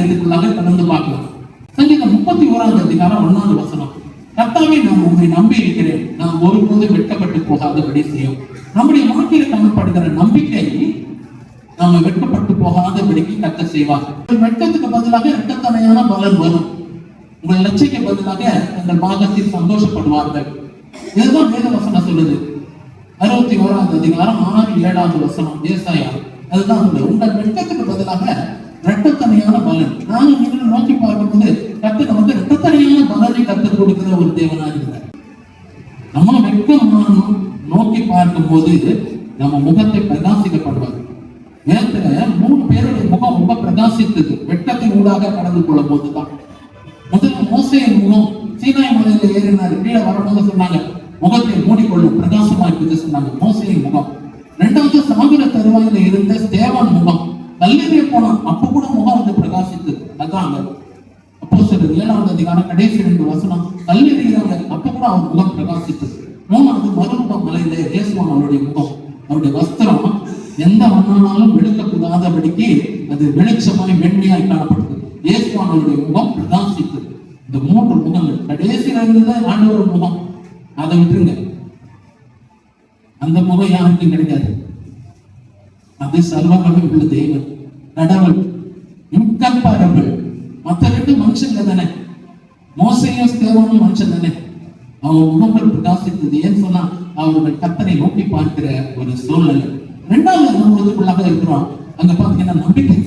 காரியத்துக்குள்ளாக கடந்து பார்க்கலாம். சங்கீதம் 31:1 கர்த்தாவே, நான் உங்களை நம்பி இருக்கிறேன், நான் ஒருபோது வெட்கப்பட்டு போகாதபடி செய்யும். நம்முடைய வாழ்க்கையில காணப்படுகிற நம்பிக்கை நாம வெட்கப்பட்டு போகாதபடிக்கு கர்த்தர் செய்வார். வெட்கத்துக்கு பதிலாக இரட்டத்தனையான பலன் வரும். உங்கள் லட்சிக்கு பதிலாக தங்கள் பாகத்தில் சந்தோஷப்படுவார்கள். இதுதான் வேத வசனம் சொல்லுது. 61:6-7 ஏசாயா அதுதான் சொல்லுது. உங்கள் வெட்கத்துக்கு பதிலாக இரட்டத்தனையான பலன். நானும் நீங்களும் நோக்கி பார்க்கும்போது கர்த்தர் நமக்கு இரட்டத்தனையான பலனை கற்றுக் கொடுக்கிற ஒரு தேவனா இருக்கிறார். நம்ம வெட்கம் நோக்கி பார்க்கும் போது நம்ம முகத்தை பிரகாசிக்கப்படுவார். நேரத்துல 3 பேருடைய முகம் ரொம்ப பிரகாசித்தது வெட்கத்தின் ஊடாக கடந்து கொள்ளும் போதுதான். முதல்ல மோசேயின் முகம் சீனாய் மலையில ஏறினாரு. கீழே வரும்போது சொன்னாங்க, முகத்தை மூடிக்கொள்ளும் பிரகாசமா இருக்குது சொன்னாங்க, மோசேயின் முகம். 2வது சாகுர தருவாயில இருந்த ஸ்தேவான் முகம் கல்லெறிய போனான், அப்ப கூட முகம் வந்து பிரகாசித்தது. அதான் அப்போஸ்தலர் 7 கடைசி 2 வசனம். கல்லெறிகிறாங்க, அப்ப கூட அவர் முகம் பிரகாசித்தது. 3வது மறுமுகம் மலையில இயேசுவான் அவருடைய முகம், அவருடைய வஸ்திரம் எந்த மண்ணானாலும் வெளுக்கக்கூடாதபடிக்கு அது வெளிச்சமாய் வெண்மையாய் காணப்படுது. இயேசுவான் அவருடைய முகம் பிரகாசித்தது. இந்த 3 முகங்கள். கடைசியில இருந்தது ஆண்டவர் முகம், அதை விட்டுருங்க. அந்த முகம் யாருக்கும் கிடைக்காது. அது சர்வவல்லமை உள்ள தேவன், கடவுள், இன்கம்பேரபிள். மற்ற 2 மனுஷங்க தானே, மோசேயும் ஸ்தேவானும் மனுஷன் தானே. அவங்க முகங்கள் பிரகாசித்தது. ஏன்னு சொன்னா அவர்கள் கர்த்தரை நோக்கி பார்க்கிற ஒரு சூழ்நிலை. 2வது நம்மளுக்குள்ளாக இருக்கிறோம். அங்க பாத்தீங்கன்னா நம்பிக்கை.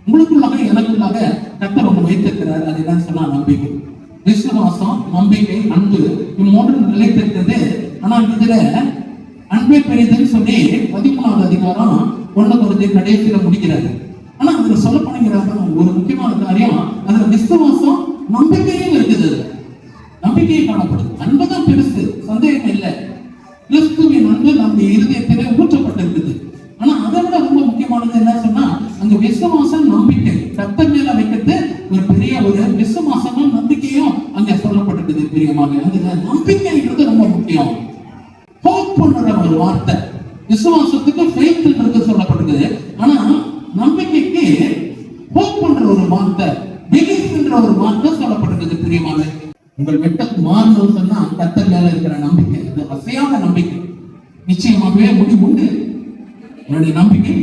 உங்களுக்குள்ளாக எனக்குள்ளாக கர்த்தர் ஒன்று வைத்திருக்கிறார். அது என்னன்னு சொன்னா நம்பிக்கை, விசுவாசம், நம்பிக்கை, அன்பு. இம்மூன்று நிலைத்திருக்கிறது. ஆனா இதுல அன்பை பெரியதுன்னு சொல்லி 13 1 கொரிந்தியர் கடைசியில முடிக்கிறாரு. ஆனா அதுல சொல்லப்படுகிற ஒரு முக்கியமான காரியம், அதுல விசுவாசம் நம்பிக்கையும் இருக்குது. நம்பிக்கையை காணப்படுது. அன்புதான் பெருசு, சந்தேகம் இல்லை. கிறிஸ்துவின் அன்பு நம்முடைய இருதயத்திலே ஊற்றப்பட்டிருக்குது. ஆனா அதை விட ரொம்ப முக்கியமானது என்ன சொன்னா, அங்க விசுவாசம், நம்பிக்கை கர்த்தர் மேல வைக்கிறது ஒரு பெரிய ஒரு விசுவாசமும் நம்பிக்கையும் அங்க சொல்லப்பட்டிருக்குது. பிரியமாக அந்த நம்பிக்கைன்றது ரொம்ப முக்கியம். ஹோப் பண்ற ஒரு வார்த்தை. விசுவாசத்துக்கு ஃபெய்த்ன்றது சொல்லப்பட்டிருக்குது. ஆனா நம்பிக்கைக்கு ஹோப் பண்ற ஒரு வார்த்தை, பிலீஃப்ன்ற ஒரு வார்த்தை சொல்லப்பட்டிருக்குது. பிரியமாக உங்கள் வெட்கம் மாறணும்னு சொன்னா கர்த்தர் மேல இருக்கிற நம்பிக்கை, இது அசையாத நம்பிக்கை. நிச்சயமாகவே முடிவு உண்டு. உங்களுடைய நம்பிக்கை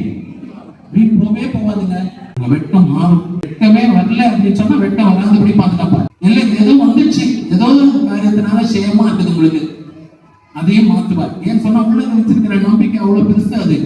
வீட்டு போவே போவாதுங்க. உங்க வெட்கம் மாறும். வெட்கமே வரல அப்படின்னு சொன்னா வெட்கம் வராதபடி பாதுகாப்பா. இல்லை ஏதோ வந்துச்சு, ஏதோ ஒரு காரியத்தினால செய்யமா இருக்குது உங்களுக்கு, அதையும் மாத்துவார். ஏன்னு சொன்னா உள்ள வச்சிருக்கிற நம்பிக்கை அவ்வளவு பெருசு. அது